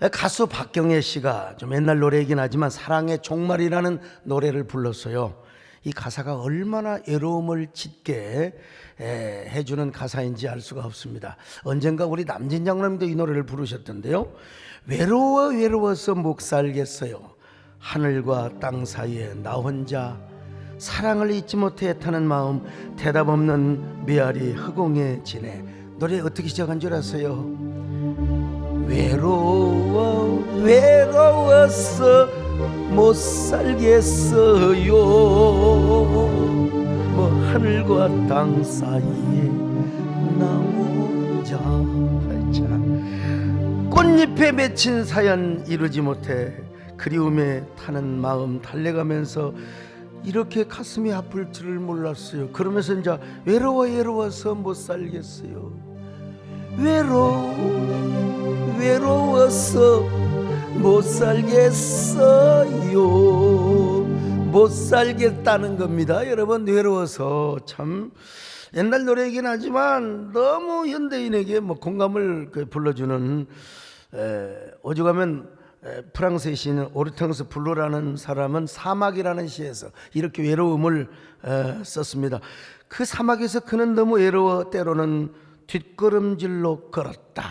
가수 박경혜 씨가 좀 옛날 노래이긴 하지만 사랑의 종말이라는 노래를 불렀어요. 이 가사가 얼마나 외로움을 짙게 해주는 가사인지 알 수가 없습니다. 언젠가 우리 남진 장로님도 이 노래를 부르셨던데요. 외로워서 못 살겠어요. 하늘과 땅 사이에 나 혼자 사랑을 잊지 못해 타는 마음 대답 없는 메아리 허공에 지네. 노래 어떻게 시작한 줄 아세요? 외로워서 못 살겠어요. 뭐 하늘과 땅 사이에 나 혼자. 꽃잎에 맺힌 사연 이루지 못해 그리움에 타는 마음 달래가면서 이렇게 가슴이 아플 줄을 몰랐어요. 그러면서 이제 외로워서 못 살겠어요. 외로워서 못 살겠어요. 못 살겠다는 겁니다. 여러분, 외로워서. 참 옛날 노래이긴 하지만 너무 현대인에게 뭐 공감을 불러주는, 오죽하면 프랑스의 시인 오르탕스 블루라는 사람은 사막이라는 시에서 이렇게 외로움을 썼습니다. 그 사막에서 그는 너무 외로워 때로는 뒷걸음질로 걸었다.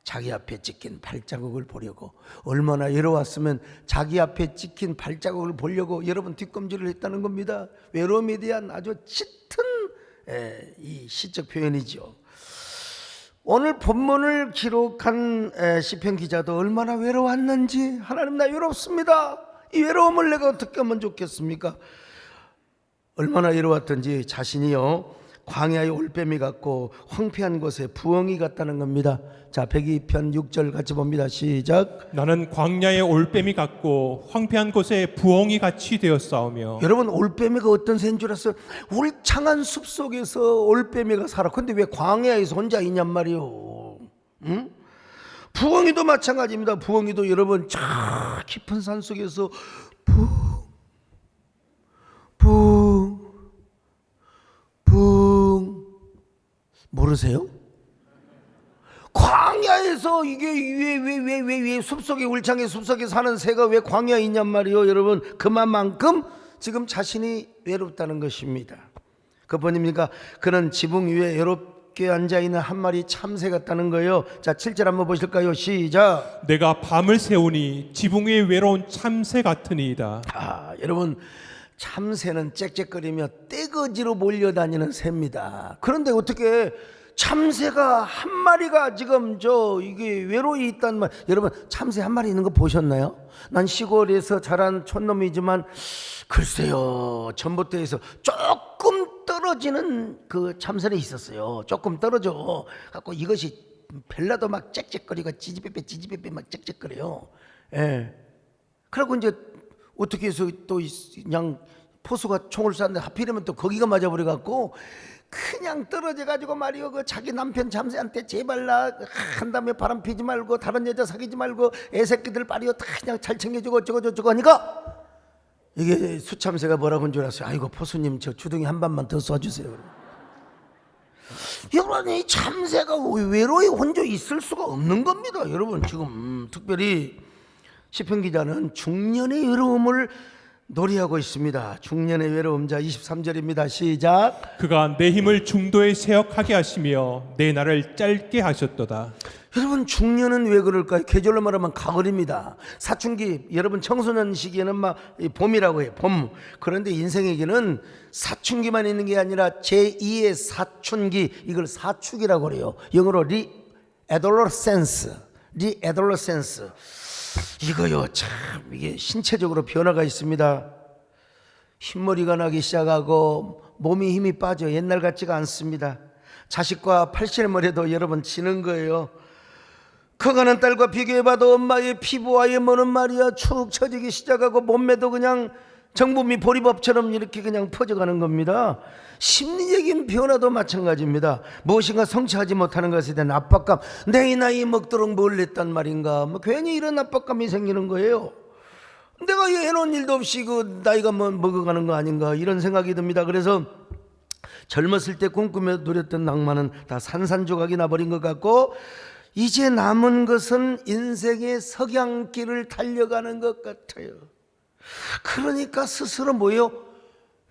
자기 앞에 찍힌 발자국을 보려고. 얼마나 외로웠으면 자기 앞에 찍힌 발자국을 보려고 여러분 뒷걸음질을 했다는 겁니다. 외로움에 대한 아주 짙은 이 시적 표현이죠. 오늘 본문을 기록한 시편 기자도 얼마나 외로웠는지, 하나님 나 외롭습니다. 이 외로움을 내가 어떻게 하면 좋겠습니까? 얼마나 외로웠던지 자신이요 광야의 올빼미 같고 황폐한 곳에 부엉이 같다는 겁니다. 자, 102편 6절 같이 봅니다. 시작. 나는 광야의 올빼미 같고 황폐한 곳에 부엉이 같이 되었사오며. 여러분, 올빼미가 어떤 새인 줄 아세요? 울창한 숲속에서 올빼미가 살아. 근데 왜 광야에서 혼자 있냔 말이요. 응? 부엉이도 마찬가지입니다. 부엉이도 여러분 저 깊은 산속에서 모르세요? 광야에서 이게 왜 숲속에, 울창의 숲속에 사는 새가 왜 광야에 있냔 말이요. 여러분, 그만큼 지금 자신이 외롭다는 것입니다. 그뿐입니까? 그는 지붕 위에 외롭게 앉아있는 한 마리 참새 같다는 거예요. 자, 7절 한번 보실까요? 시작. 내가 밤을 새우니 지붕 위에 외로운 참새 같으니이다. 여러분, 참새는 짹짹거리며 떼거지로 몰려다니는 새입니다. 그런데 어떻게 참새가 한 마리가 지금 이게 외로이 있단 말. 여러분, 참새 한 마리 있는 거 보셨나요? 난 시골에서 자란 촌놈이지만 글쎄요, 전봇대에서 조금 떨어지는 그 참새는 있었어요. 조금 떨어져 갖고 이것이 벨라도 막 짹짹거리고 지지빼빼 막 짹짹거려요. 예. 그리고 이제 어떻게 해서 또 그냥 포수가 총을 쐈는데 하필이면 또 거기가 맞아버려 갖고 그냥 떨어져 가지고 말이요, 그 자기 남편 참새한테 제발 나 한 다음에 바람 피지 말고 다른 여자 사귀지 말고 애새끼들 말이요 다 그냥 잘 챙겨주고 어쩌고 하니까 이게 수참새가 뭐라고 한 줄 알았어요. 아이고, 포수님 저 주둥이 한 반만 더 쏴주세요. 여러분, 이 참새가 외로이 혼자 있을 수가 없는 겁니다. 여러분, 지금 특별히 시편 기자는 중년의 외로움을 노래하고 있습니다. 중년의 외로움. 자, 23절입니다. 시작. 그가 내 힘을 중도에 세역하게 하시며 내 날을 짧게 하셨도다. 여러분, 중년은 왜 그럴까요? 계절로 말하면 가을입니다. 사춘기, 여러분 청소년 시기에는 막 봄이라고 해요. 봄. 그런데 인생에게는 사춘기만 있는 게 아니라 제2의 사춘기, 이걸 사축이라고 그래요. 영어로 리애돌로센스. 이거요, 참 이게 신체적으로 변화가 있습니다. 흰머리가 나기 시작하고 몸이 힘이 빠져 옛날 같지가 않습니다. 자식과 팔씨름을 해도 여러분 지는 거예요. 커가는 딸과 비교해봐도 엄마의 피부와의 뭐는 말이야 축 처지기 시작하고 몸매도 그냥 정부미 보리밥처럼 이렇게 그냥 퍼져가는 겁니다. 심리적인 변화도 마찬가지입니다. 무엇인가 성취하지 못하는 것에 대한 압박감, 내 나이 먹도록 뭘 했단 말인가, 뭐 괜히 이런 압박감이 생기는 거예요. 내가 해놓은 일도 없이 그 나이가 뭐 먹어가는 거 아닌가, 이런 생각이 듭니다. 그래서 젊었을 때 꿈꾸며 누렸던 낭만은 다 산산조각이 나버린 것 같고, 이제 남은 것은 인생의 석양길을 달려가는 것 같아요. 그러니까 스스로 뭐예요?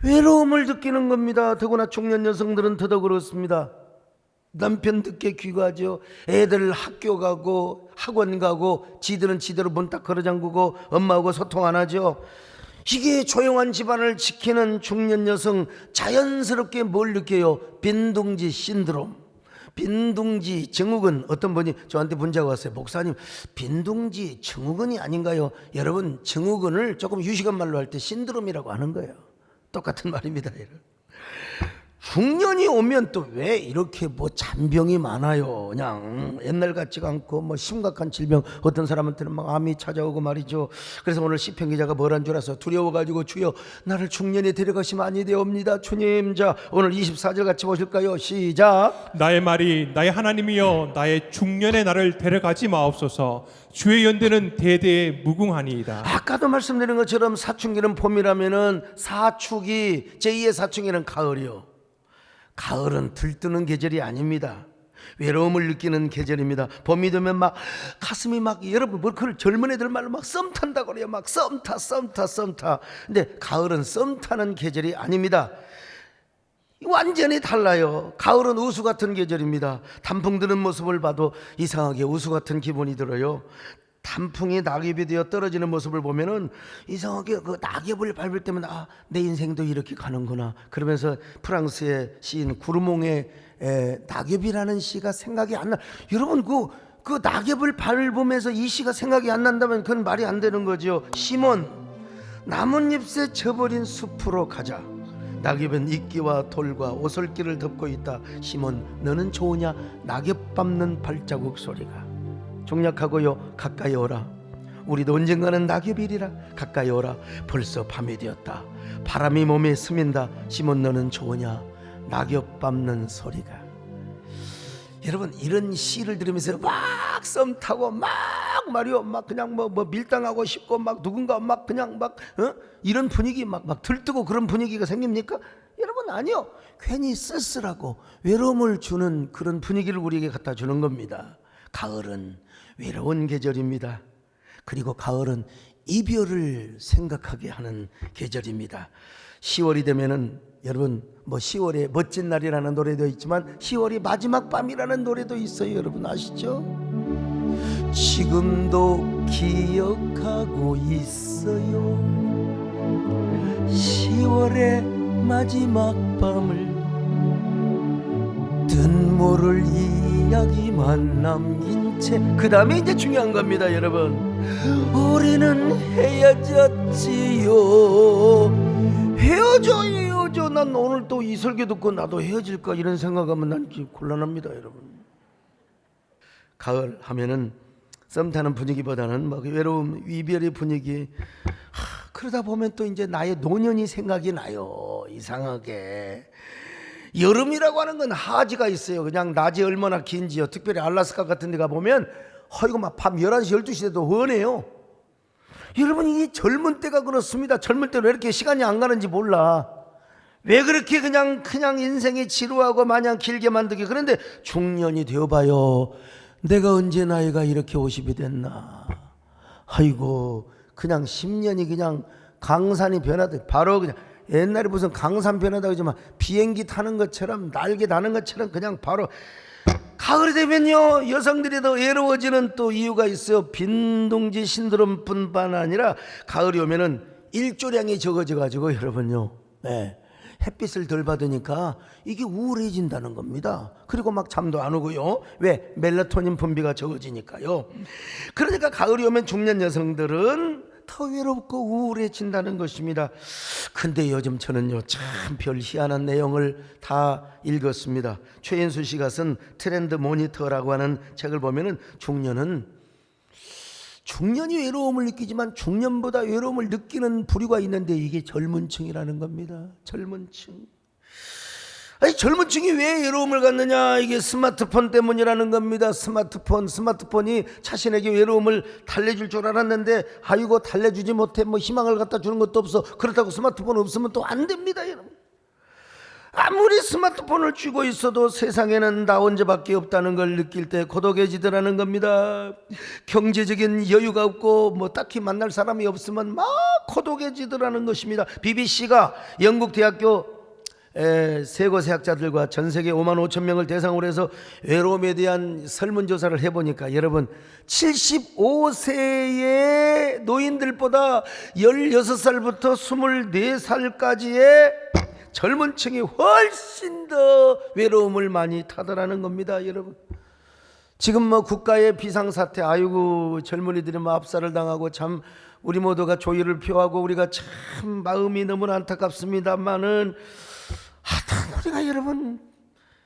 외로움을 느끼는 겁니다. 더구나 중년 여성들은 더더 그렇습니다. 남편 늦게 귀가하죠. 애들 학교 가고 학원 가고 지들은 지대로 문 딱 걸어 잠그고 엄마하고 소통 안 하죠. 이게 조용한 집안을 지키는 중년 여성, 자연스럽게 뭘 느껴요? 빈둥지 신드롬. 빈둥지 증후군. 어떤 분이 저한테 문자가 왔어요. 목사님, 빈둥지 증후군이 아닌가요? 여러분, 증후군을 조금 유식한 말로 할 때 신드롬이라고 하는 거예요. 똑같은 말입니다. 여러분. 중년이 오면 또 왜 이렇게 뭐 잔병이 많아요? 그냥 옛날 같지가 않고 뭐 심각한 질병, 어떤 사람한테는 막 암이 찾아오고 말이죠. 그래서 오늘 시편 기자가 뭐란 줄 알아서 두려워가지고 주여 나를 중년에 데려가시면 아니 되옵니다 주님. 자, 오늘 24절 같이 보실까요? 시작. 나의 말이 나의 하나님이여 나의 중년에 나를 데려가지 마옵소서. 주의 연대는 대대에 무궁하니이다. 아까도 말씀드린 것처럼 사춘기는 봄이라면은 사축이 제2의 사춘기는 가을이요. 가을은 들뜨는 계절이 아닙니다. 외로움을 느끼는 계절입니다. 봄이 되면 막 가슴이 막 여러분 뭐 그걸 젊은 애들 말로 막 썸 탄다고 그래요. 막 썸 타. 근데 가을은 썸 타는 계절이 아닙니다. 완전히 달라요. 가을은 우수 같은 계절입니다. 단풍 드는 모습을 봐도 이상하게 우수 같은 기분이 들어요. 단풍이 낙엽이 되어 떨어지는 모습을 보면은 이상하게 그 낙엽을 밟을 때마다 내 인생도 이렇게 가는구나. 그러면서 프랑스의 시인 구르몽의 낙엽이라는 시가 생각이 안 나. 여러분 그 낙엽을 밟으면서 이 시가 생각이 안 난다면 그건 말이 안 되는 거죠. 시몬, 나뭇잎새 져버린 숲으로 가자. 낙엽은 이끼와 돌과 오솔길을 덮고 있다. 시몬, 너는 좋으냐? 낙엽 밟는 발자국 소리가. 종약하고요, 가까이 오라. 우리도 언젠가는 낙엽이리라. 가까이 오라. 벌써 밤이 되었다. 바람이 몸에 스민다. 시몬, 너는 좋으냐? 낙엽 밟는 소리가. 여러분, 이런 시를 들으면서 막 썸 타고 막 말이요, 막 그냥 뭐 밀당하고 싶고 막 누군가 막 그냥 막 이런 분위기 막 들뜨고 그런 분위기가 생깁니까? 여러분, 아니요. 괜히 쓸쓸하고 외로움을 주는 그런 분위기를 우리에게 갖다 주는 겁니다. 가을은 외로운 계절입니다. 그리고 가을은 이별을 생각하게 하는 계절입니다. 10월이 되면은 여러분 뭐 10월에 멋진 날이라는 노래도 있지만 10월이 마지막 밤이라는 노래도 있어요. 여러분 아시죠? 지금도 기억하고 있어요. 10월의 마지막 밤을 뜻모를 이야기만 남긴 채. 그 다음에 이제 중요한 겁니다. 여러분, 우리는 헤어졌지요. 헤어져. 난 오늘 또 이 설교 듣고 나도 헤어질까 이런 생각하면 난 곤란합니다. 여러분, 가을 하면은 썸 타는 분위기보다는 막 외로움, 이별의 분위기. 그러다 보면 또 이제 나의 노년이 생각이 나요. 이상하게. 여름이라고 하는 건 하지가 있어요. 그냥 낮이 얼마나 긴지요. 특별히 알라스카 같은 데 가보면 이거 막 밤 11시 12시 돼도 훤해요. 여러분, 이게 젊은 때가 그렇습니다. 젊을 때는 왜 이렇게 시간이 안 가는지 몰라. 왜 그렇게 그냥 인생이 지루하고 마냥 길게 만들게. 그런데 중년이 되어봐요. 내가 언제 나이가 이렇게 50이 됐나. 아이고, 그냥 10년이 그냥 강산이 변하듯 바로 그냥 옛날에 무슨 강산 변하다 그러지만 비행기 타는 것처럼 날개 다는 것처럼 그냥 바로. 가을이 되면요, 여성들이 더 외로워지는 또 이유가 있어요. 빈둥지 신드롬뿐만 아니라 가을이 오면은 일조량이 적어져 가지고 여러분요, 햇빛을 덜 받으니까 이게 우울해진다는 겁니다. 그리고 막 잠도 안 오고요. 왜? 멜라토닌 분비가 적어지니까요. 그러니까 가을이 오면 중년 여성들은 더 외롭고 우울해진다는 것입니다. 근데 요즘 저는요, 참 별 희한한 내용을 다 읽었습니다. 최인수 씨가 쓴 트렌드 모니터라고 하는 책을 보면은 중년이 외로움을 느끼지만 중년보다 외로움을 느끼는 부류가 있는데 이게 젊은 층이라는 겁니다. 젊은 층. 아니, 젊은 층이 왜 외로움을 갖느냐? 이게 스마트폰 때문이라는 겁니다. 스마트폰이 자신에게 외로움을 달래줄 줄 알았는데 아이고, 달래주지 못해. 뭐 희망을 갖다 주는 것도 없어. 그렇다고 스마트폰 없으면 또 안 됩니다. 여러분, 아무리 스마트폰을 쥐고 있어도 세상에는 나 혼자밖에 없다는 걸 느낄 때 고독해지더라는 겁니다. 경제적인 여유가 없고 뭐 딱히 만날 사람이 없으면 막 고독해지더라는 것입니다. BBC가 영국 대학교 세고세학자들과 전 세계 5만 5천 명을 대상으로 해서 외로움에 대한 설문조사를 해보니까 여러분 75세의 노인들보다 16살부터 24살까지의 젊은 층이 훨씬 더 외로움을 많이 타더라는 겁니다. 여러분 지금 뭐 국가의 비상사태 아이고 젊은이들이 뭐 압살을 당하고 참 우리 모두가 조의를 표하고 우리가 참 마음이 너무나 안타깝습니다만은 하여튼 우리가 여러분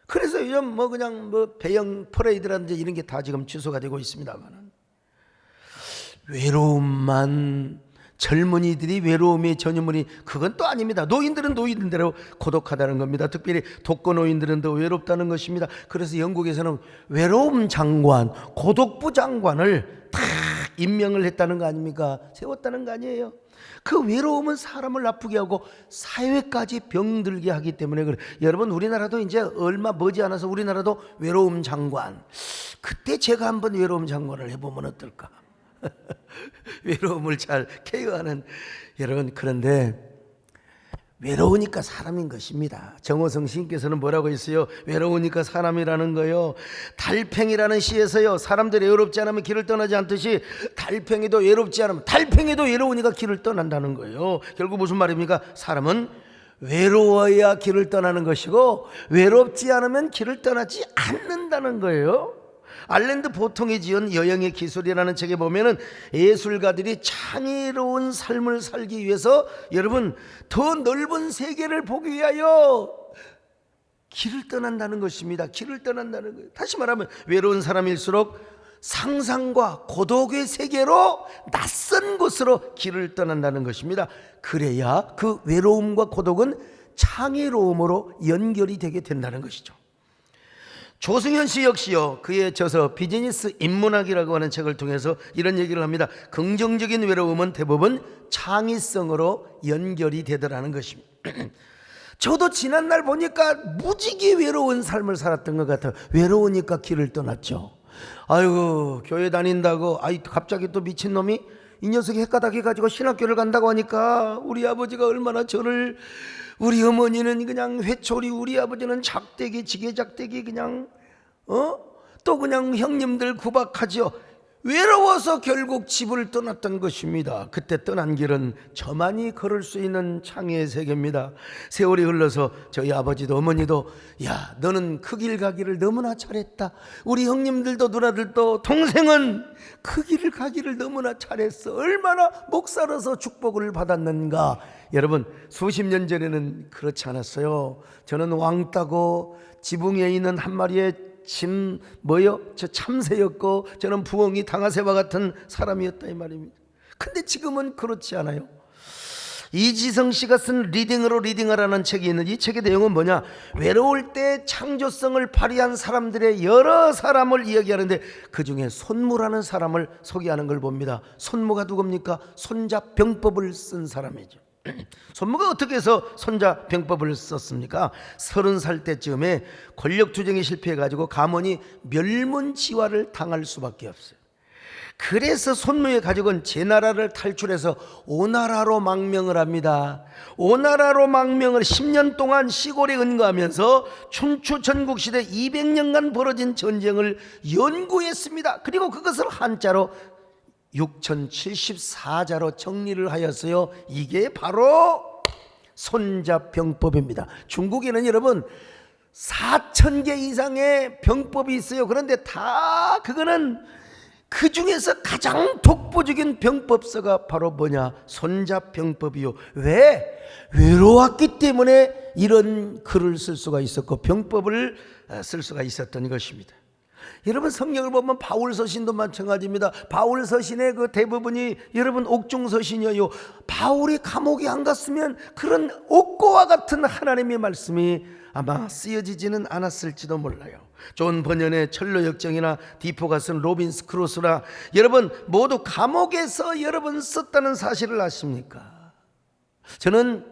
그래서 요즘 뭐 그냥 뭐 배영 퍼레이드라든지 이런 게 다 지금 취소가 되고 있습니다만은 외로움만 젊은이들이 외로움의 전유물이 그건 또 아닙니다. 노인들은 노인대로 고독하다는 겁니다. 특별히 독거노인들은 더 외롭다는 것입니다. 그래서 영국에서는 외로움 장관, 고독부 장관을 다 임명을 했다는 거 아닙니까? 세웠다는 거 아니에요. 그 외로움은 사람을 아프게 하고 사회까지 병들게 하기 때문에 그래. 여러분 우리나라도 이제 얼마 머지않아서 우리나라도 외로움 장관, 그때 제가 한번 외로움 장관을 해보면 어떨까? 외로움을 잘 케어하는 여러분. 그런데 외로우니까 사람인 것입니다. 정호성 시인께서는 뭐라고 했어요? 외로우니까 사람이라는 거요. 달팽이라는 시에서요, 사람들이 외롭지 않으면 길을 떠나지 않듯이 달팽이도 외롭지 않으면 달팽이도 외로우니까 길을 떠난다는 거예요. 결국 무슨 말입니까? 사람은 외로워야 길을 떠나는 것이고 외롭지 않으면 길을 떠나지 않는다는 거예요. 알랜드 보통이 지은 여행의 기술이라는 책에 보면은 예술가들이 창의로운 삶을 살기 위해서 여러분 더 넓은 세계를 보기 위하여 길을 떠난다는 것입니다. 길을 떠난다는 거예요. 다시 말하면 외로운 사람일수록 상상과 고독의 세계로 낯선 곳으로 길을 떠난다는 것입니다. 그래야 그 외로움과 고독은 창의로움으로 연결이 되게 된다는 것이죠. 조승현 씨 역시요, 그의 저서 비즈니스 인문학이라고 하는 책을 통해서 이런 얘기를 합니다. 긍정적인 외로움은 대부분 창의성으로 연결이 되더라는 것입니다. 저도 지난날 보니까 무지개 외로운 삶을 살았던 것 같아요. 외로우니까 길을 떠났죠. 아이고 교회 다닌다고 갑자기 또 미친놈이 이 녀석이 헷가닥 해가지고 신학교를 간다고 하니까 우리 아버지가 얼마나 저를, 우리 어머니는 그냥 회초리, 우리 아버지는 작대기, 지게작대기 그냥 또 그냥 형님들 구박하죠. 외로워서 결국 집을 떠났던 것입니다. 그때 떠난 길은 저만이 걸을 수 있는 창의의 세계입니다. 세월이 흘러서 저희 아버지도 어머니도 야 너는 그 길 가기를 너무나 잘했다, 우리 형님들도 누나들도 동생은 그 길을 가기를 너무나 잘했어, 얼마나 목살아서 축복을 받았는가. 여러분 수십 년 전에는 그렇지 않았어요. 저는 왕따고 지붕 위에 있는 한 마리의 저 참새였고 저는 부엉이 당하새와 같은 사람이었다 이 말입니다. 근데 지금은 그렇지 않아요. 이지성 씨가 쓴 리딩으로 리딩하라는 책이 있는데 이 책의 내용은 뭐냐, 외로울 때 창조성을 발휘한 사람들의 여러 사람을 이야기하는데 그 중에 손무라는 사람을 소개하는 걸 봅니다. 손무가 누굽니까? 손자병법을 쓴 사람이죠. 손무가 어떻게 해서 손자병법을 썼습니까? 30살 때쯤에 권력투쟁에 실패해가지고 가문이 멸문지화를 당할 수밖에 없어요. 그래서 손무의 가족은 제 나라를 탈출해서 오나라로 망명을 합니다. 오나라로 망명을 10년 동안 시골에 은거하면서 춘추 전국시대 200년간 벌어진 전쟁을 연구했습니다. 그리고 그것을 한자로 6074자로 정리를 하였어요. 이게 바로 손자병법입니다. 중국에는 여러분 4000개 이상의 병법이 있어요. 그런데 다 그거는 그 중에서 가장 독보적인 병법서가 바로 뭐냐, 손자병법이요. 왜? 외로웠기 때문에 이런 글을 쓸 수가 있었고 병법을 쓸 수가 있었던 것입니다. 여러분 성경을 보면 바울 서신도 마찬가지입니다. 바울 서신의 그 대부분이 여러분 옥중 서신이에요. 바울이 감옥에 안 갔으면 그런 옥고와 같은 하나님의 말씀이 아마 쓰여지지는 않았을지도 몰라요. 존 번연의 철로 역정이나 디포가 쓴 로빈스 크루소나 여러분 모두 감옥에서 여러분 썼다는 사실을 아십니까? 저는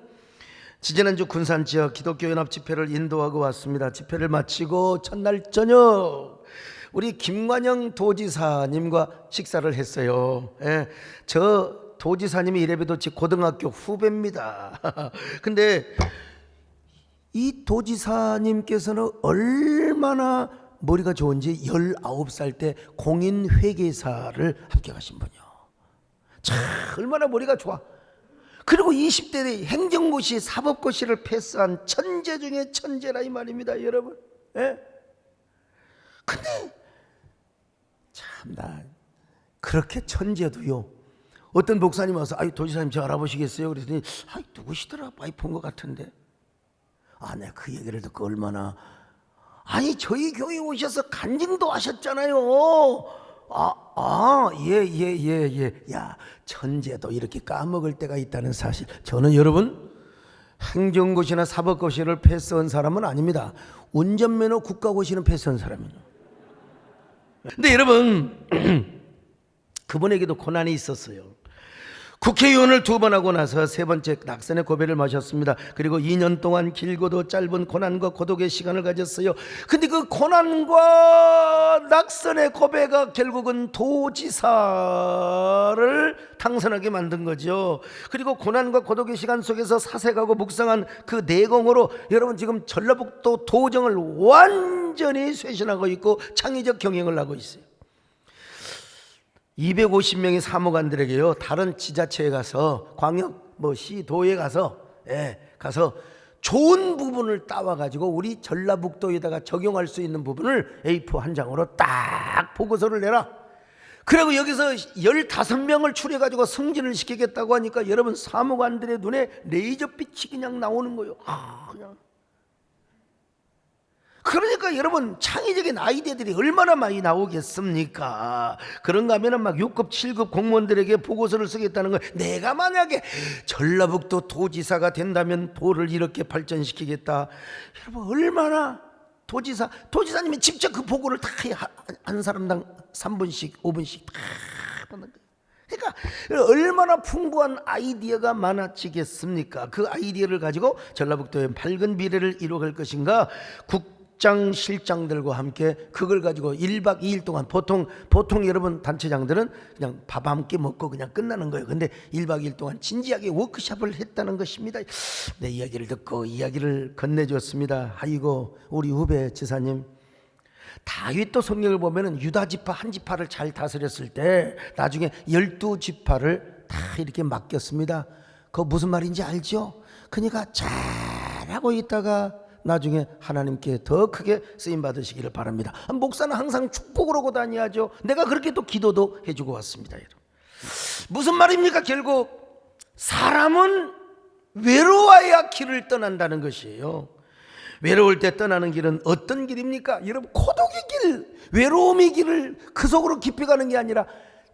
지지난주 군산 지역 기독교 연합 집회를 인도하고 왔습니다. 집회를 마치고 첫날 저녁 우리 김관영 도지사님과 식사를 했어요. 예, 저 도지사님이 이래봬도 제 고등학교 후배입니다. 근데 이 도지사님께서는 얼마나 머리가 좋은지 19살 때 공인회계사를 합격하신 분이요. 참 얼마나 머리가 좋아. 그리고 20대 때 행정고시 사법고시를 패스한 천재 중에 천재라 이 말입니다, 여러분. 예? 근데 참나 그렇게 천재도요, 어떤 목사님 와서 아이 도지사님 저 알아보시겠어요? 그랬더니 아이 누구시더라? 많이 본 것 같은데. 아, 내가 그 얘기를 듣고 얼마나, 아니 저희 교회 오셔서 간증도 하셨잖아요. 예. 야, 천재도 이렇게 까먹을 때가 있다는 사실. 저는 여러분 행정고시나 사법고시를 패스한 사람은 아닙니다. 운전면허 국가고시는 패스한 사람이에요. 근데 여러분 그분에게도 고난이 있었어요. 국회의원을 2번 하고 나서 3번째 낙선의 고배를 마셨습니다. 그리고 2년 동안 길고도 짧은 고난과 고독의 시간을 가졌어요. 근데 그 고난과 낙선의 고배가 결국은 도지사를 당선하게 만든 거죠. 그리고 고난과 고독의 시간 속에서 사색하고 묵상한 그 내공으로 여러분 지금 전라북도 도정을 완전히 쇄신하고 있고 창의적 경영을 하고 있어요. 250명의 사무관들에게요, 다른 지자체에 가서 광역 시 도에 가서 가서 좋은 부분을 따와가지고 우리 전라북도에다가 적용할 수 있는 부분을 A4 한 장으로 딱 보고서를 내라. 그리고 여기서 15명을 추려가지고 승진을 시키겠다고 하니까 여러분 사무관들의 눈에 레이저빛이 그냥 나오는 거예요. 그냥. 그러니까 여러분 창의적인 아이디어들이 얼마나 많이 나오겠습니까? 그런가 하면은 막 6급 7급 공무원들에게 보고서를 쓰겠다는 거, 내가 만약에 전라북도 도지사가 된다면 도를 이렇게 발전시키겠다. 여러분 얼마나 도지사님이 직접 그 보고를 다 한 사람당 3분씩 5분씩 다 받는 거예요. 그러니까 얼마나 풍부한 아이디어가 많아지겠습니까? 그 아이디어를 가지고 전라북도의 밝은 미래를 이루어갈 것인가? 국장 실장들과 함께 그걸 가지고 1박 2일 동안 보통 여러분 단체장들은 그냥 밥 한 끼 먹고 그냥 끝나는 거예요. 근데 1박 2일 동안 진지하게 워크숍을 했다는 것입니다. 내 이야기를 듣고 이야기를 건네줬습니다. 아이고 우리 후배 지사님, 다윗도 성경을 보면은 유다 지파 한 지파를 잘 다스렸을 때 나중에 12지파를 다 이렇게 맡겼습니다. 그거 무슨 말인지 알죠? 그러니까 잘하고 있다가 나중에 하나님께 더 크게 쓰임 받으시기를 바랍니다. 목사는 항상 축복을 하고 다녀야죠. 내가 그렇게 또 기도도 해주고 왔습니다. 여러분. 무슨 말입니까? 결국 사람은 외로워야 길을 떠난다는 것이에요. 외로울 때 떠나는 길은 어떤 길입니까? 여러분 고독의 길, 외로움의 길을 그 속으로 깊이 가는 게 아니라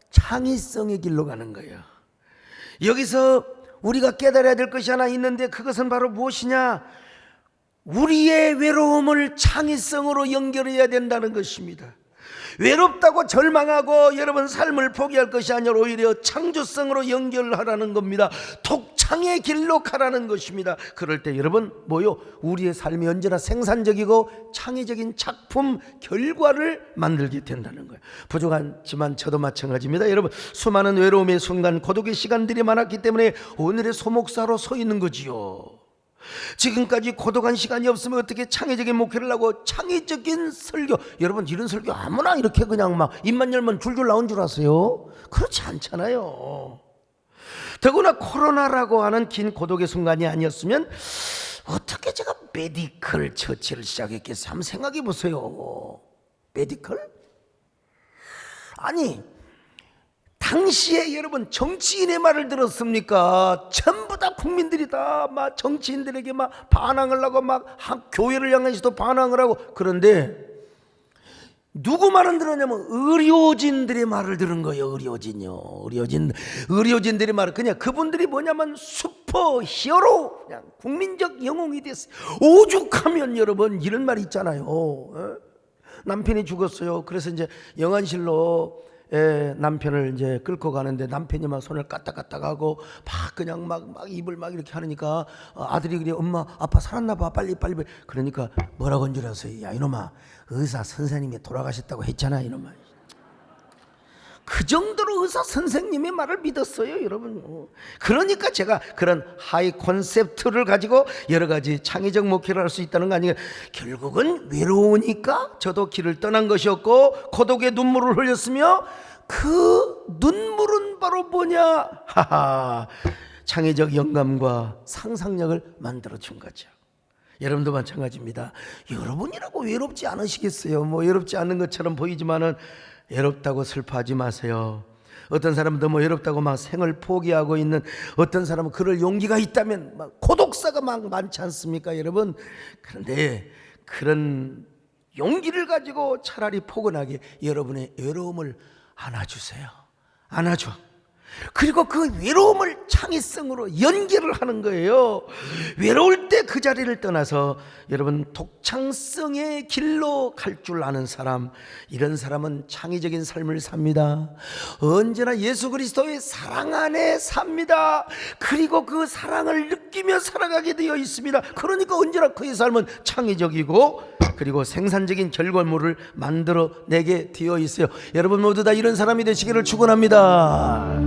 창의성의 길로 가는 거예요. 여기서 우리가 깨달아야 될 것이 하나 있는데 그것은 바로 무엇이냐? 우리의 외로움을 창의성으로 연결해야 된다는 것입니다. 외롭다고 절망하고 여러분 삶을 포기할 것이 아니라 오히려 창조성으로 연결하라는 겁니다. 독창의 길로 가라는 것입니다. 그럴 때 여러분 우리의 삶이 언제나 생산적이고 창의적인 작품 결과를 만들게 된다는 거예요. 부족하지만 저도 마찬가지입니다. 여러분 수많은 외로움의 순간, 고독의 시간들이 많았기 때문에 오늘의 소목사로 서 있는 거지요. 지금까지 고독한 시간이 없으면 어떻게 창의적인 목회를 하고 창의적인 설교, 여러분 이런 설교 아무나 이렇게 그냥 막 입만 열면 줄줄 나온 줄 아세요? 그렇지 않잖아요. 더구나 코로나라고 하는 긴 고독의 순간이 아니었으면 어떻게 제가 메디컬 처치를 시작했겠어요? 한번 생각해 보세요. 메디컬? 아니 당시에 여러분 정치인의 말을 들었습니까? 전부 다 국민들이 다 막 정치인들에게 막 반항을 하고 막 교회를 향해서도 반항을 하고, 그런데 누구 말은 들었냐면 의료진들의 말을 들은 거예요. 의료진들의 말을, 그냥 그분들이 뭐냐면 슈퍼 히어로, 그냥 국민적 영웅이 됐어요. 오죽하면 여러분 이런 말이 있잖아요. 남편이 죽었어요. 그래서 이제 영안실로 남편을 이제 끌고 가는데 남편이 막 손을 까딱까딱하고 막 그냥 막 입을 막 이렇게 하니까 아들이 그래 엄마 아빠 살았나 봐 빨리 그러니까 뭐라고 한 줄 아세요? 야 이놈아 의사 선생님이 돌아가셨다고 했잖아 이놈아. 그 정도로 의사 선생님의 말을 믿었어요 여러분. 그러니까 제가 그런 하이 콘셉트를 가지고 여러 가지 창의적 목회를 할 수 있다는 거 아니에요. 결국은 외로우니까 저도 길을 떠난 것이었고 고독의 눈물을 흘렸으며 그 눈물은 바로 뭐냐, 하하, 창의적 영감과 상상력을 만들어 준 거죠. 여러분도 마찬가지입니다. 여러분이라고 외롭지 않으시겠어요? 뭐 외롭지 않은 것처럼 보이지만은 외롭다고 슬퍼하지 마세요. 어떤 사람은 너무 외롭다고 막 생을 포기하고 있는, 어떤 사람은 그럴 용기가 있다면 막 고독사가 막 많지 않습니까 여러분? 그런데 그런 용기를 가지고 차라리 포근하게 여러분의 외로움을 안아주세요. 안아줘. 그리고 그 외로움을 창의성으로 연결을 하는 거예요. 외로울 때 그 자리를 떠나서 여러분 독창성의 길로 갈 줄 아는 사람, 이런 사람은 창의적인 삶을 삽니다. 언제나 예수 그리스도의 사랑 안에 삽니다. 그리고 그 사랑을 느끼며 살아가게 되어 있습니다. 그러니까 언제나 그의 삶은 창의적이고 그리고 생산적인 결과물을 만들어내게 되어 있어요. 여러분 모두 다 이런 사람이 되시기를 축원합니다.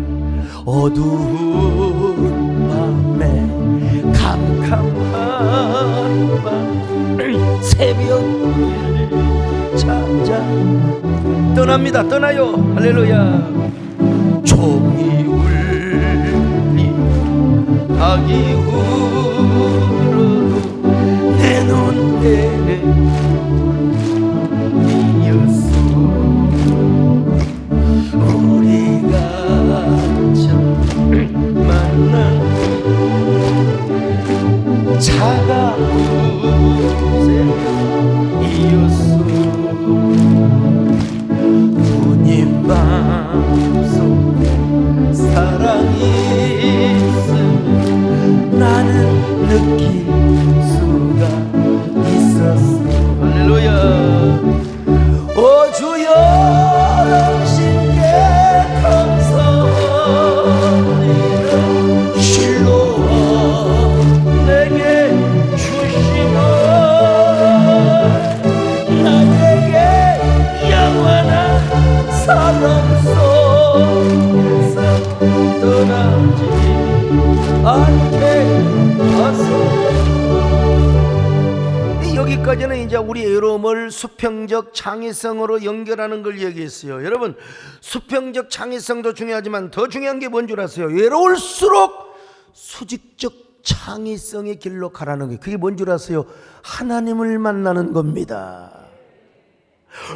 어두운 밤에 캄캄한 밤 새벽을 찾아 떠납니다. 떠나요. 할렐루야. 종이 울리 닭이 울어도 내 눈에 이었어. 우리가 만난 차가운 새벽이었어. 주님 밤속 사랑이 있음 나는 느낄 수가 있었어. 할렐루야. 오 주여 당신께 감사합니다. 실로와 내게 주시면 나에게 영원한 사랑 속에서 떠나지 않게 하소서. 여기까지는 이제 우리 외로움을 수평적 창의성으로 연결하는 걸 얘기했어요. 여러분, 수평적 창의성도 중요하지만 더 중요한 게 뭔 줄 아세요? 외로울수록 수직적 창의성의 길로 가라는 거예요. 그게 뭔 줄 아세요? 하나님을 만나는 겁니다.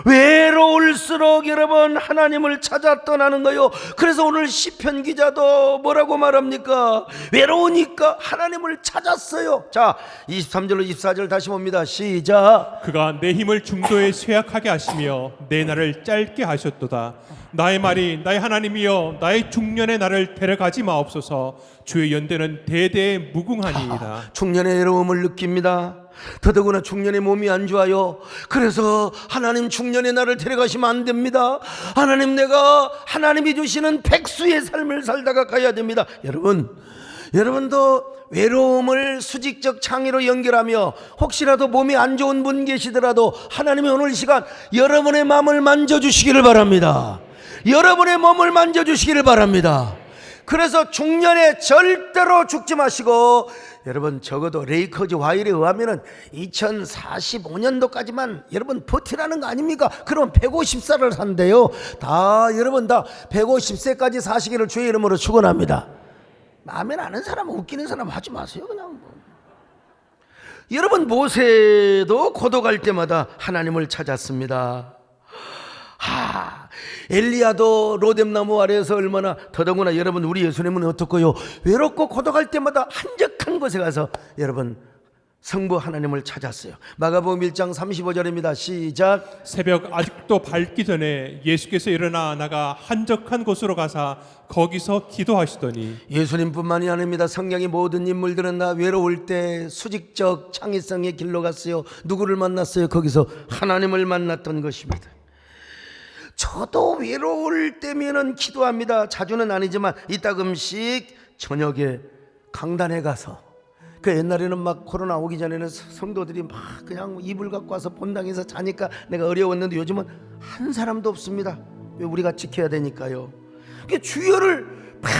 외로울수록 여러분 하나님을 찾아 떠나는 거요. 그래서 오늘 시편 기자도 뭐라고 말합니까? 외로우니까 하나님을 찾았어요. 자, 23절로 24절 다시 봅니다. 시작. 그가 내 힘을 중도에 쇠약하게 하시며 내 날을 짧게 하셨도다. 나의 말이 나의 하나님이여 나의 중년의 날을 데려가지 마옵소서. 주의 연대는 대대에 무궁하니이다. 중년의 외로움을 느낍니다. 더더구나 중년의 몸이 안 좋아요. 그래서 하나님 중년의 날을 데려가시면 안 됩니다. 하나님, 내가 하나님이 주시는 백수의 삶을 살다가 가야 됩니다. 여러분도 외로움을 수직적 창의로 연결하며 혹시라도 몸이 안 좋은 분 계시더라도 하나님이 오늘 이 시간 여러분의 마음을 만져주시기를 바랍니다. 여러분의 몸을 만져주시기를 바랍니다. 그래서 중년에 절대로 죽지 마시고, 여러분 적어도 레이커즈 와일에 의하면은 2045년도까지만 여러분 버티라는 거 아닙니까? 그럼 150살을 산대요. 여러분 다 150세까지 사시기를 주의 이름으로 축원합니다. 마음에 나는 사람, 웃기는 사람 하지 마세요. 그냥 여러분, 모세도 고독할 때마다 하나님을 찾았습니다. 엘리야도 로뎀나무 아래에서 얼마나, 더더구나 여러분 우리 예수님은 어떻고요? 외롭고 고독할 때마다 한적한 곳에 가서 여러분 성부 하나님을 찾았어요. 마가복음 1장 35절입니다. 시작. 새벽 아직도 밝기 전에 예수께서 일어나 나가 한적한 곳으로 가사 거기서 기도하시더니. 예수님뿐만이 아닙니다. 성경의 모든 인물들은 다 외로울 때 수직적 창의성의 길로 갔어요. 누구를 만났어요? 거기서 하나님을 만났던 것입니다. 저도 외로울 때면은 기도합니다. 자주는 아니지만 이따금씩 저녁에 강단에 가서, 그 옛날에는 막 코로나 오기 전에는 성도들이 막 그냥 이불 갖고 와서 본당에서 자니까 내가 어려웠는데 요즘은 한 사람도 없습니다. 왜? 우리가 지켜야 되니까요. 그 주여를 막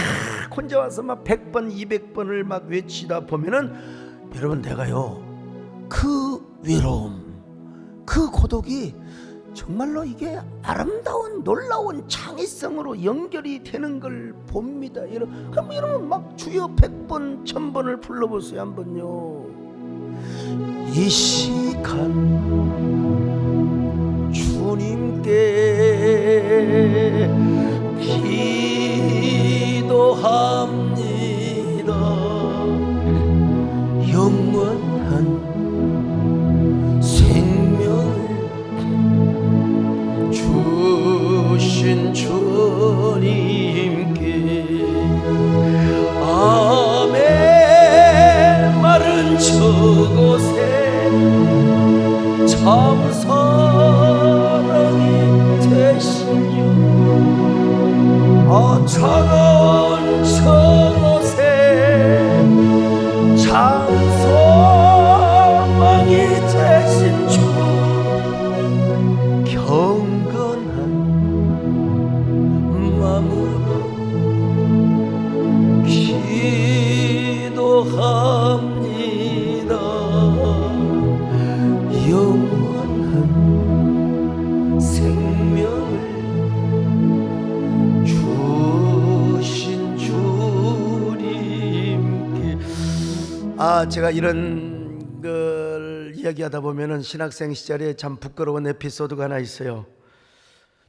혼자 와서 막 100번 200번을 막 외치다 보면은 여러분, 내가요 그 외로움, 그 고독이 정말로 이게 아름다운 놀라운 창의성으로 연결이 되는 걸 봅니다. 그럼 여러분 막 주여 100번 1000번을 불러보세요. 한번요. 이 시간 주님께 기도합니다. 영원한 주신 주님께 아멘. 마른 저곳에 참 사랑이 되시며, 차가운 저곳에 참 소망이 되신 주, 경건한 마음으로 기도합니다. 영원한 생명을 주신 주님께. 제가 이런 걸 이야기하다 보면은 신학생 시절에 참 부끄러운 에피소드가 하나 있어요.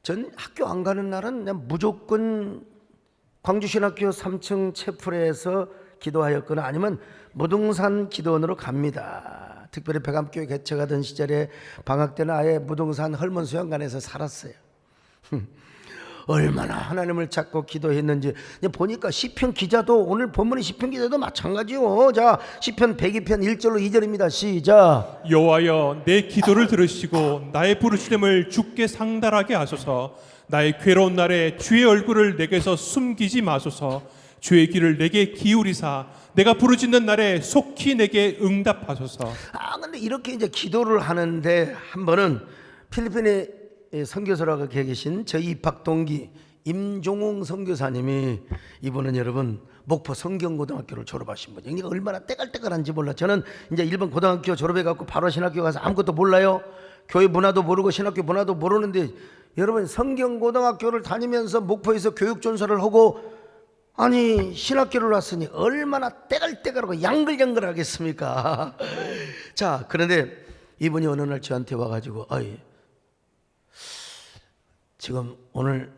전 학교 안 가는 날은 그냥 무조건 광주신학교 3층 채플에서 기도하였거나 아니면 무등산 기도원으로 갑니다. 특별히 백암교회 개척하던 시절에 방학 때는 아예 무등산 헐먼 수영관에서 살았어요. 얼마나 하나님을 찾고 기도했는지 보니까 시편 기자도, 오늘 본문의 시편 기자도 마찬가지요. 자, 시편 102편 1절로 2절입니다. 시작. 여호와여, 내 기도를 들으시고 나의 부르짖음을 주께 상달하게 하소서. 나의 괴로운 날에 주의 얼굴을 내게서 숨기지 마소서. 주의 귀를 내게 기울이사 내가 부르짖는 날에 속히 내게 응답하소서. 근데 이렇게 이제 기도를 하는데 한 번은 필리핀에 선교사라고 계신 저희 입학 동기 임종웅 선교사님이, 이분은 여러분 목포 성경고등학교를 졸업하신 분이에요. 이게 얼마나 때깔때깔한지 몰라. 저는 이제 일본 고등학교 졸업해갖고 바로 신학교 가서 아무것도 몰라요. 교회 문화도 모르고 신학교 문화도 모르는데, 여러분 성경고등학교를 다니면서 목포에서 교육전사를 하고 아니 신학교를 왔으니 얼마나 때갈때갈하고 양글양글하겠습니까? 자, 그런데 이분이 어느 날 저한테 와가지고, 지금 오늘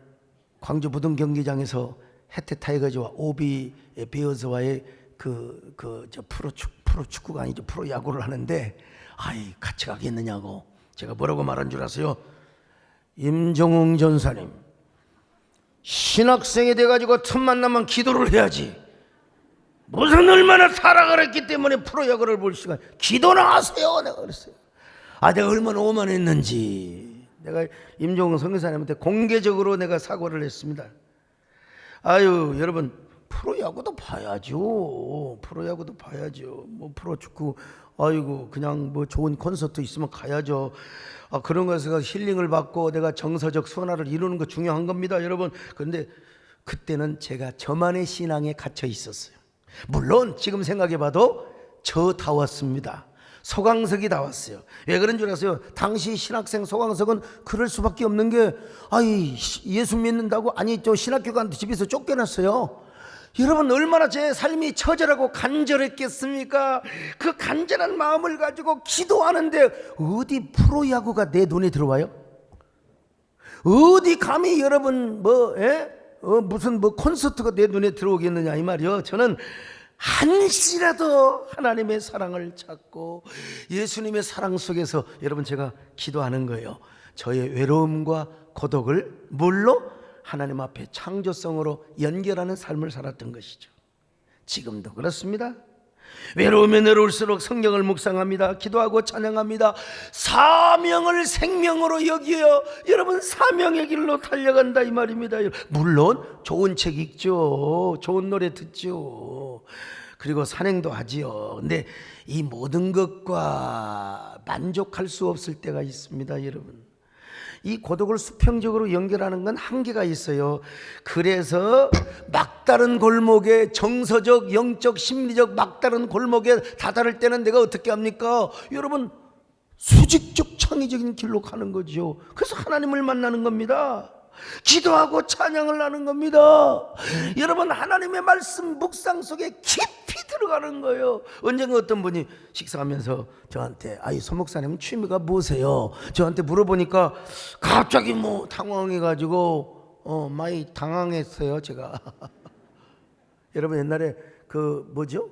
광주 무등 경기장에서 해태 타이거즈와 오비 베어즈와의 프로 축구가 아니죠, 프로 야구를 하는데 같이 가겠느냐고. 제가 뭐라고 말한 줄 아세요? 임종웅 전사님, 신학생이 돼가지고 틈만 나면 기도를 해야지. 무슨 얼마나 타락을 했기 때문에 프로야구를 볼 시간, 기도나 하세요. 내가 그랬어요. 내가 얼마나 오만했는지 내가 임종훈 선교사님한테 공개적으로 내가 사과를 했습니다. 여러분 프로야구도 봐야죠. 프로야구도 봐야죠. 뭐 프로축구, 그냥 뭐 좋은 콘서트 있으면 가야죠. 그런 것에서 힐링을 받고 내가 정서적 순화를 이루는 거 중요한 겁니다, 여러분. 그런데 그때는 제가 저만의 신앙에 갇혀 있었어요. 물론 지금 생각해봐도 저다웠습니다. 소강석이 다 왔어요. 왜 그런 줄 아세요? 당시 신학생 소강석은 그럴 수밖에 없는 게, 예수 믿는다고 신학교 가는데 집에서 쫓겨났어요. 여러분 얼마나 제 삶이 처절하고 간절했겠습니까? 그 간절한 마음을 가지고 기도하는데 어디 프로야구가 내 눈에 들어와요? 어디 감히 여러분 무슨 콘서트가 내 눈에 들어오겠느냐 이 말이요. 저는 한시라도 하나님의 사랑을 찾고 예수님의 사랑 속에서 여러분 제가 기도하는 거예요. 저의 외로움과 고독을 뭘로? 하나님 앞에 창조성으로 연결하는 삶을 살았던 것이죠. 지금도 그렇습니다. 외로우면 외로울수록 성경을 묵상합니다. 기도하고 찬양합니다. 사명을 생명으로 여기어 여러분 사명의 길로 달려간다 이 말입니다. 물론 좋은 책 읽죠. 좋은 노래 듣죠. 그리고 산행도 하지요. 근데 이 모든 것과 만족할 수 없을 때가 있습니다. 여러분, 이 고독을 수평적으로 연결하는 건 한계가 있어요. 그래서 막다른 골목에, 정서적, 영적, 심리적 막다른 골목에 다다를 때는 내가 어떻게 합니까? 여러분, 수직적 창의적인 길로 가는 거죠. 그래서 하나님을 만나는 겁니다. 기도하고 찬양을 하는 겁니다. 여러분, 하나님의 말씀 묵상 속에 깊이 들어가는 거예요. 언젠가 어떤 분이 식사하면서 저한테 이 소목사님 취미가 뭐세요? 저한테 물어보니까 갑자기 당황해가지고 많이 당황했어요 제가. 여러분, 옛날에 그 뭐죠?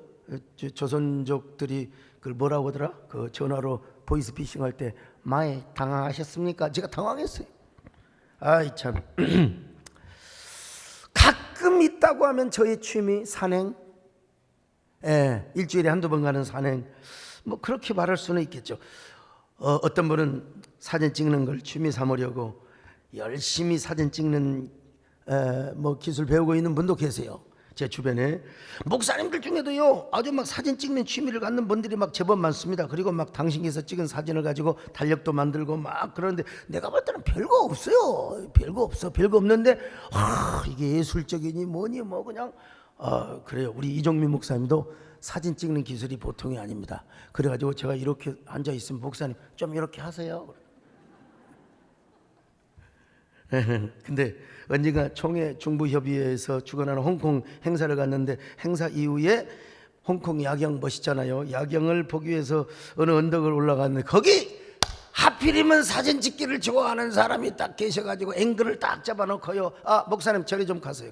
조선족들이 그걸 뭐라고 하더라? 그 전화로 보이스피싱 할 때 많이 당황하셨습니까? 제가 당황했어요. 아이 참. 가끔 있다고 하면 저의 취미 산행, 일주일에 한두 번 가는 산행, 그렇게 말할 수는 있겠죠. 어떤 분은 사진 찍는 걸 취미 삼으려고 열심히 사진 찍는 기술 배우고 있는 분도 계세요. 제 주변에 목사님들 중에도요 아주 사진 찍는 취미를 갖는 분들이 제법 많습니다. 그리고 당신께서 찍은 사진을 가지고 달력도 만들고 그러는데 내가 볼 때는 별거 없어요. 별거 없는데 이게 예술적이니 뭐니 그냥 그래요. 우리 이종민 목사님도 사진 찍는 기술이 보통이 아닙니다. 그래가지고 제가 이렇게 앉아 있으면 목사님 좀 이렇게 하세요. 근데 언젠가 총회 중부협의회에서 주관하는 홍콩 행사를 갔는데 행사 이후에 홍콩 야경 멋있잖아요. 야경을 보기 위해서 어느 언덕을 올라갔는데 거기 하필이면 사진 찍기를 좋아하는 사람이 딱 계셔가지고 앵글을 딱 잡아놓고요. 목사님 저리 좀 가세요.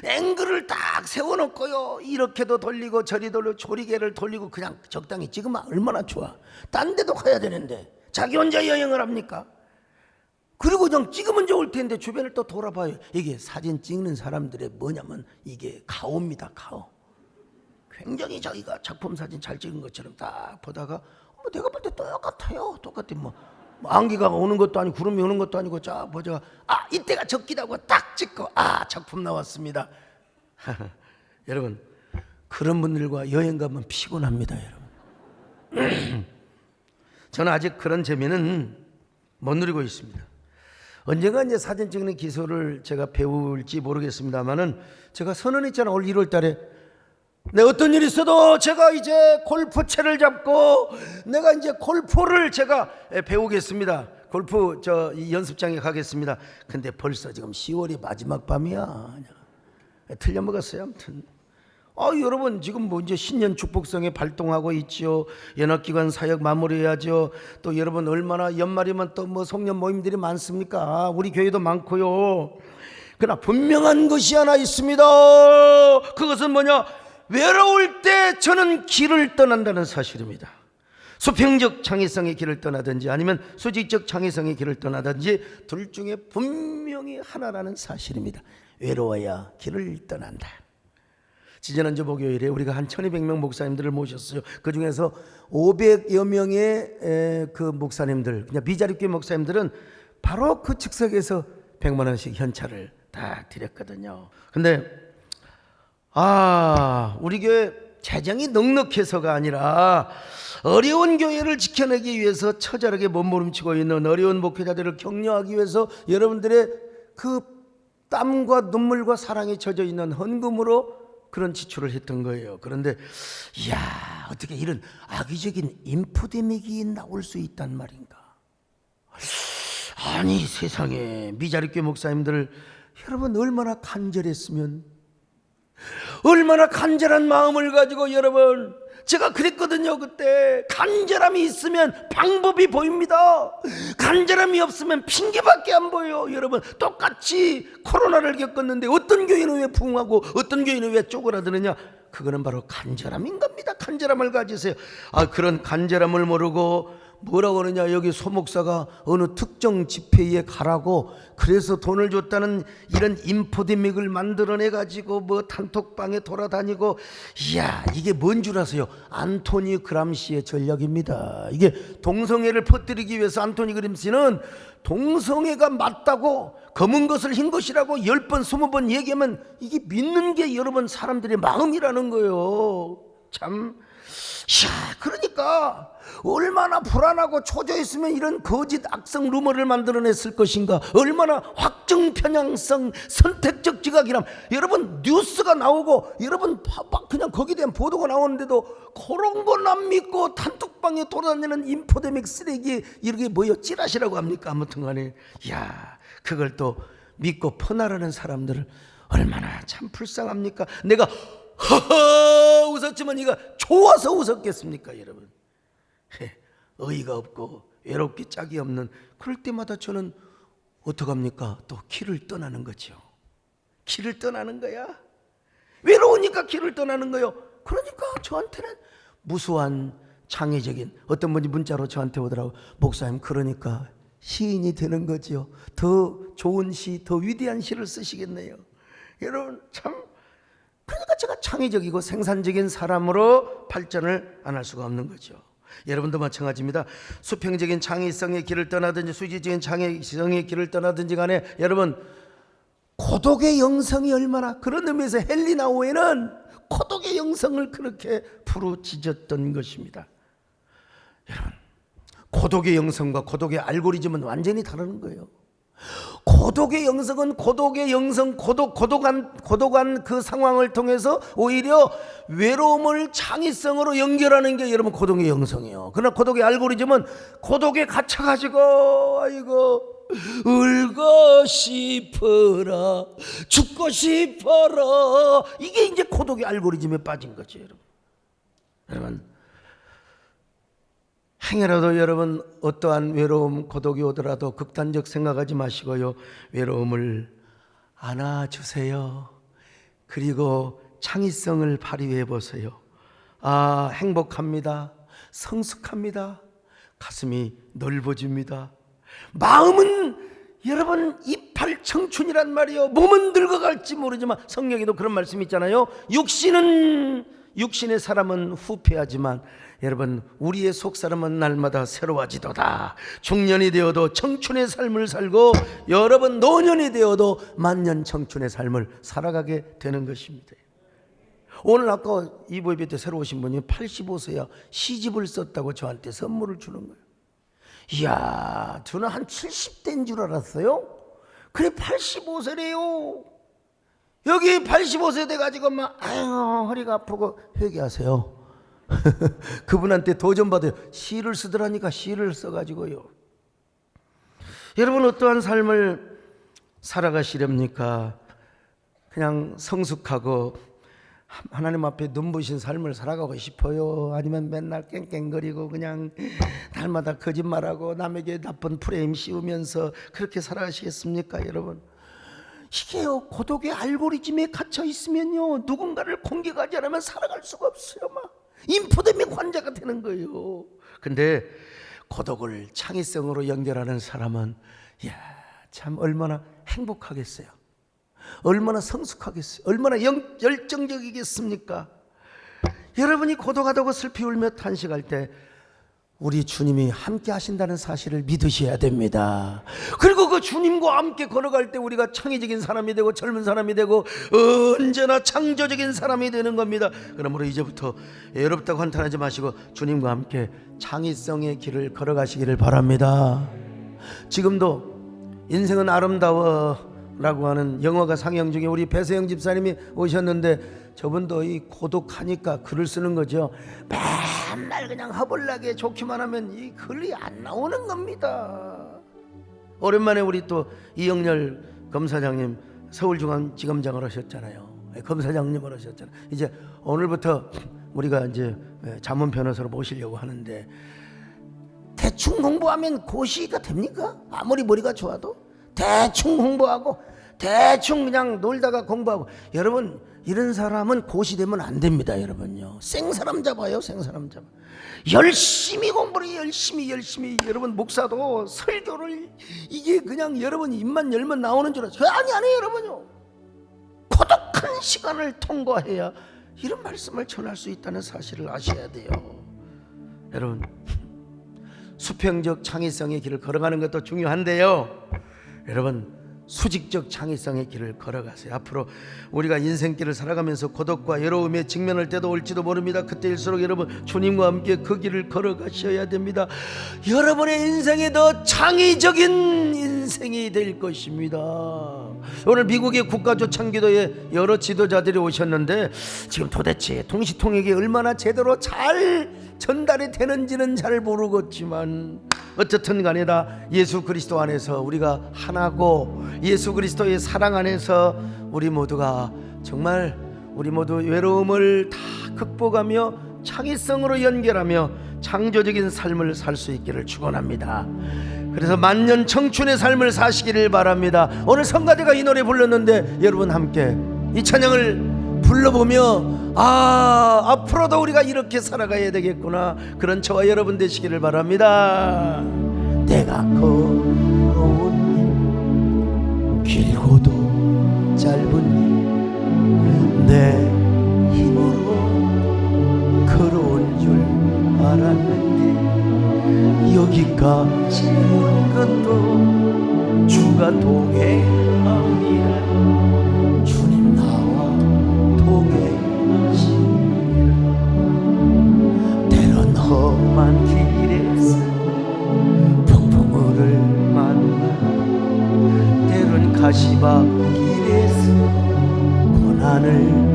앵글을 딱 세워놓고요 이렇게도 돌리고 저리 돌리고 조리개를 돌리고 그냥 적당히 찍으면 얼마나 좋아. 딴 데도 가야 되는데 자기 혼자 여행을 합니까? 그리고 좀 찍으면 좋을 텐데 주변을 또 돌아봐요. 이게 사진 찍는 사람들의 뭐냐면 이게 가오입니다. 가오. 굉장히 자기가 작품 사진 잘 찍은 것처럼 딱 보다가 내가 볼 때 똑같아요. 똑같아. 안개가 오는 것도 아니고 구름이 오는 것도 아니고 자 보자. 이때가 적기다고 딱 찍고 작품 나왔습니다. 여러분, 그런 분들과 여행 가면 피곤합니다. 여러분. 저는 아직 그런 재미는 못 누리고 있습니다. 언젠가 이제 사진 찍는 기술을 제가 배울지 모르겠습니다만은 제가 선언했잖아. 올 1월 달에 내 어떤 일이 있어도 제가 이제 골프채를 잡고 내가 이제 골프를 제가 배우겠습니다. 골프 이 연습장에 가겠습니다. 근데 벌써 지금 10월이 마지막 밤이야. 틀려먹었어요. 아무튼 여러분 지금 이제 신년 축복성에 발동하고 있죠. 연합기관 사역 마무리해야죠. 또 여러분 얼마나 연말이면 또 송년 모임들이 많습니까? 우리 교회도 많고요. 그러나 분명한 것이 하나 있습니다. 그것은 뭐냐? 외로울 때 저는 길을 떠난다는 사실입니다. 수평적 창의성의 길을 떠나든지 아니면 수직적 창의성의 길을 떠나든지 둘 중에 분명히 하나라는 사실입니다. 외로워야 길을 떠난다. 지지난주 목요일에 우리가 한 1200명 목사님들을 모셨어요. 그 중에서 500여 명의 그 목사님들, 그냥 미자립교회 목사님들은 바로 그 즉석에서 100만 원씩 현찰을 다 드렸거든요. 근데 우리 교회 재정이 넉넉해서가 아니라 어려운 교회를 지켜내기 위해서 처절하게 몸부림치고 있는 어려운 목회자들을 격려하기 위해서 여러분들의 그 땀과 눈물과 사랑이 젖어 있는 헌금으로 그런 지출을 했던 거예요. 그런데 어떻게 이런 악의적인 인포데믹이 나올 수 있단 말인가? 아니 세상에, 미자립교회 목사님들 여러분 얼마나 간절했으면, 얼마나 간절한 마음을 가지고, 여러분 제가 그랬거든요. 그때 간절함이 있으면 방법이 보입니다. 간절함이 없으면 핑계밖에 안 보여요. 여러분 똑같이 코로나를 겪었는데 어떤 교회는 왜 부흥하고 어떤 교회는 왜 쪼그라드느냐? 그거는 바로 간절함인 겁니다. 간절함을 가지세요. 그런 간절함을 모르고 뭐라고 그러냐, 여기 소목사가 어느 특정 집회에 가라고 그래서 돈을 줬다는 이런 인포데믹을 만들어내 가지고 뭐 단톡방에 돌아다니고, 이야, 이게 뭔 줄 아세요? 안토니 그람시의 전략입니다. 이게 동성애를 퍼뜨리기 위해서 안토니 그람시는 동성애가 맞다고, 검은 것을 흰 것이라고 10번 20번 얘기하면 이게 믿는 게 여러분 사람들의 마음이라는 거예요. 참, 이야, 그러니까 얼마나 불안하고 초조했으면 이런 거짓 악성 루머를 만들어냈을 것인가. 얼마나 확증 편향성 선택적 지각이람. 여러분 뉴스가 나오고 여러분 그냥 거기에 대한 보도가 나오는데도 그런 건 안 믿고 단톡방에 돌아다니는 인포데믹 쓰레기, 이게 뭐예요? 찌라시라고 합니까? 아무튼 간에, 이야, 그걸 또 믿고 퍼나르는 사람들을 얼마나 참 불쌍합니까? 내가 허허 웃었지만 이가 좋아서 웃었겠습니까, 여러분? 어이가 없고 외롭기 짝이 없는, 그럴 때마다 저는 어떡합니까? 또 길을 떠나는 거죠. 길을 떠나는 거야. 외로우니까 길을 떠나는 거요. 그러니까 저한테는 무수한 창의적인, 어떤 분이 문자로 저한테 오더라고. 목사님, 그러니까 시인이 되는 거지요. 더 좋은 시, 더 위대한 시를 쓰시겠네요. 여러분 참, 그러니까 제가 창의적이고 생산적인 사람으로 발전을 안 할 수가 없는 거죠. 여러분도 마찬가지입니다. 수평적인 창의성의 길을 떠나든지 수직적인 창의성의 길을 떠나든지 간에 여러분 고독의 영성이 얼마나, 그런 의미에서 헬리나 오웨는 고독의 영성을 그렇게 부르짖었던 것입니다. 여러분, 고독의 영성과 고독의 알고리즘은 완전히 다른 거예요. 고독의 영성은 고독의 영성, 고독한 그 상황을 통해서 오히려 외로움을 창의성으로 연결하는 게 여러분 고독의 영성이에요. 그러나 고독의 알고리즘은 고독에 갇혀가지고 아이고 울고 싶어라, 죽고 싶어라, 이게 이제 고독의 알고리즘에 빠진 거죠. 여러분 행여라도 여러분 어떠한 외로움, 고독이 오더라도 극단적 생각하지 마시고요, 외로움을 안아주세요. 그리고 창의성을 발휘해 보세요. 아, 행복합니다. 성숙합니다. 가슴이 넓어집니다. 마음은 여러분 이팔 청춘이란 말이요, 몸은 늙어갈지 모르지만 성경에도 그런 말씀이 있잖아요. 육신의 사람은 후패하지만 여러분 우리의 속사람은 날마다 새로워지도다. 중년이 되어도 청춘의 삶을 살고 여러분 노년이 되어도 만년 청춘의 삶을 살아가게 되는 것입니다. 오늘 아까 이보 예배 때 새로 오신 분이 85세야 시집을 썼다고 저한테 선물을 주는 거예요. 이야, 저는 한 70대인 줄 알았어요. 그래 85세래요 여기 85세 돼가지고 막 아유 허리가 아프고 회개하세요. 그분한테 도전받아요. 시를 쓰더라니까 시를 써가지고요. 여러분 어떠한 삶을 살아가시렵니까? 그냥 성숙하고 하나님 앞에 눈부신 삶을 살아가고 싶어요? 아니면 맨날 깽깽거리고 그냥 날마다 거짓말하고 남에게 나쁜 프레임 씌우면서 그렇게 살아가시겠습니까? 여러분 이게요, 고독의 알고리즘에 갇혀 있으면요 누군가를 공격하지 않으면 살아갈 수가 없어요. 막 인포데믹 환자가 되는 거예요. 근데 고독을 창의성으로 연결하는 사람은 이야, 참 얼마나 행복하겠어요. 얼마나 성숙하겠어요. 얼마나 열정적이겠습니까? 여러분이 고독하다고 슬피 울며 탄식할 때 우리 주님이 함께 하신다는 사실을 믿으셔야 됩니다. 그리고 그 주님과 함께 걸어갈 때 우리가 창의적인 사람이 되고 젊은 사람이 되고 언제나 창조적인 사람이 되는 겁니다. 그러므로 이제부터 외롭다고 한탄하지 마시고 주님과 함께 창의성의 길을 걸어가시기를 바랍니다. 지금도 인생은 아름다워 라고 하는 영화가 상영 중에 우리 배세영 집사님이 오셨는데 저분도 이 고독하니까 글을 쓰는 거죠. 맨날 그냥 허벌나게 좋기만 하면 이 글이 안 나오는 겁니다. 오랜만에 우리 또 이영렬 검사장님 서울중앙지검장을 하셨잖아요. 검사장님을 하셨잖아요. 이제 오늘부터 우리가 이제 자문 변호사로 모시려고 하는데 대충 홍보하면 고시가 됩니까? 아무리 머리가 좋아도 대충 홍보하고 대충 그냥 놀다가 공부하고. 여러분, 이런 사람은 고시되면 안 됩니다. 여러분요, 생사람 잡아요. 생사람 잡아. 열심히 공부를 열심히. 여러분, 목사도 설교를 이게 그냥 여러분 입만 열면 나오는 줄 알아요. 아니 여러분요, 고독한 시간을 통과해야 이런 말씀을 전할 수 있다는 사실을 아셔야 돼요. 여러분, 수평적 창의성의 길을 걸어가는 것도 중요한데요, 여러분, 수직적 창의성의 길을 걸어가세요. 앞으로 우리가 인생길을 살아가면서 고독과 외로움에 직면할 때도 올지도 모릅니다. 그때일수록 여러분, 주님과 함께 그 길을 걸어가셔야 됩니다. 여러분의 인생에 더 창의적인 인생이 될 것입니다. 오늘 미국의 국가조창기도에 여러 지도자들이 오셨는데, 지금 도대체 동시통역이 얼마나 제대로 잘 전달이 되는지는 잘 모르겠지만, 어쨌든 간에 다 예수 그리스도 안에서 우리가 하나고, 예수 그리스도의 사랑 안에서 우리 모두가 정말 우리 모두 외로움을 다 극복하며 창의성으로 연결하며 창조적인 삶을 살 수 있기를 축원합니다. 그래서 만년 청춘의 삶을 사시기를 바랍니다. 오늘 성가대가 이 노래 불렀는데 여러분 함께 이 찬양을 불러보며, 앞으로도 우리가 이렇게 살아가야 되겠구나, 그런 저와 여러분 되시기를 바랍니다. 내가 걸어온 길, 길고도 짧은 길, 내 힘으로 걸어온 줄 알았는데, 여기까지 온 것도 주가 동행합니다. 주님 나와 동행하시리라. 때론 험한 길에서 폭풍우를 만나, 때론 가시밭길에서 고난을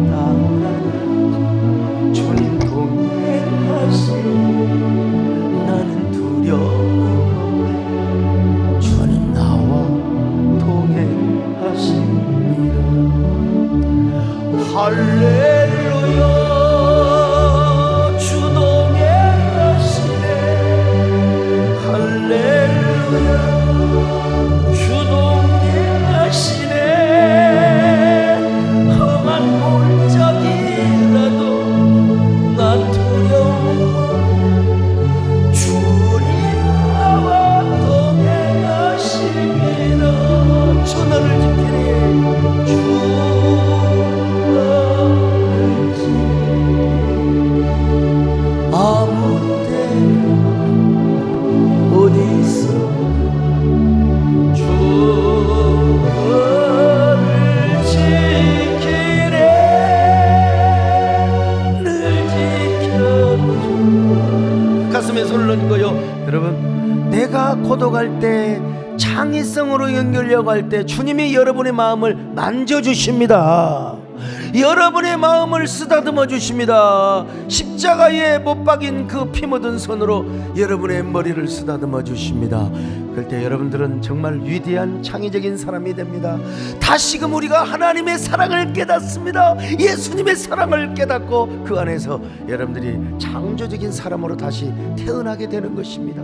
당하나, 주님 동행하시니 나는 두려움 없네. 주님 나와 동행하시니라. 할렐루야, 주 동행하시네. 할렐루야, 주 동행하시네. 험한 골짜기라도 난 두려움 없네. 주님 나와 동행하시리라. 주 나를 지키리. 주 아무 때나 어디서 주를 지키래. 늘 지켜줘. 가슴에 손을 얹고요. 여러분, 내가 고독할 때, 창의성으로 연결하려고 할 때 주님이 여러분의 마음을 만져주십니다. 여러분의 마음을 쓰다듬어 주십니다. 십자가에 못 박인 그 피 묻은 손으로 여러분의 머리를 쓰다듬어 주십니다. 그럴 때 여러분들은 정말 위대한 창의적인 사람이 됩니다. 다시금 우리가 하나님의 사랑을 깨닫습니다. 예수님의 사랑을 깨닫고 그 안에서 여러분들이 창조적인 사람으로 다시 태어나게 되는 것입니다.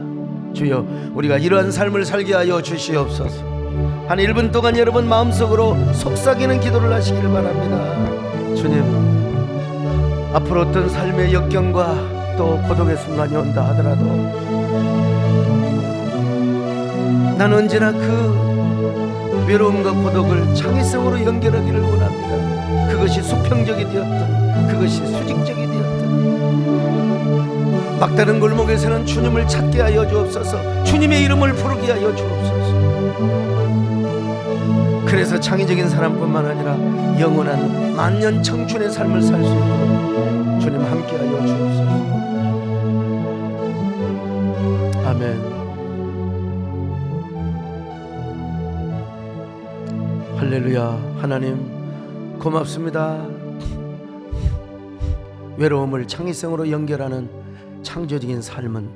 주여, 우리가 이러한 삶을 살게 하여 주시옵소서. 한 1분 동안 여러분 마음속으로 속삭이는 기도를 하시길 바랍니다. 주님, 앞으로 어떤 삶의 역경과 또 고독의 순간이 온다 하더라도 난 언제나 그 외로움과 고독을 창의성으로 연결하기를 원합니다. 그것이 수평적이 되었든 그것이 수직적이 되었든 막다른 골목에서는 주님을 찾게 하여 주옵소서. 주님의 이름을 부르게 하여 주옵소서. 그래서 창의적인 사람뿐만 아니라 영원한 만년 청춘의 삶을 살 수 있도록 주님 함께하여 주옵소서. 아멘. 할렐루야. 하나님 고맙습니다. 외로움을 창의성으로 연결하는 창조적인 삶은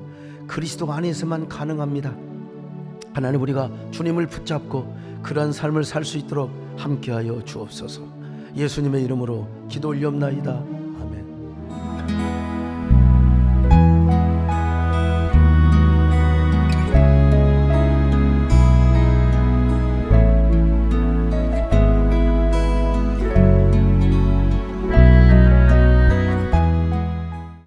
그리스도 안에서만 가능합니다. 하나님, 우리가 주님을 붙잡고 그러한 삶을 살 수 있도록 함께하여 주옵소서. 예수님의 이름으로 기도 올리옵나이다.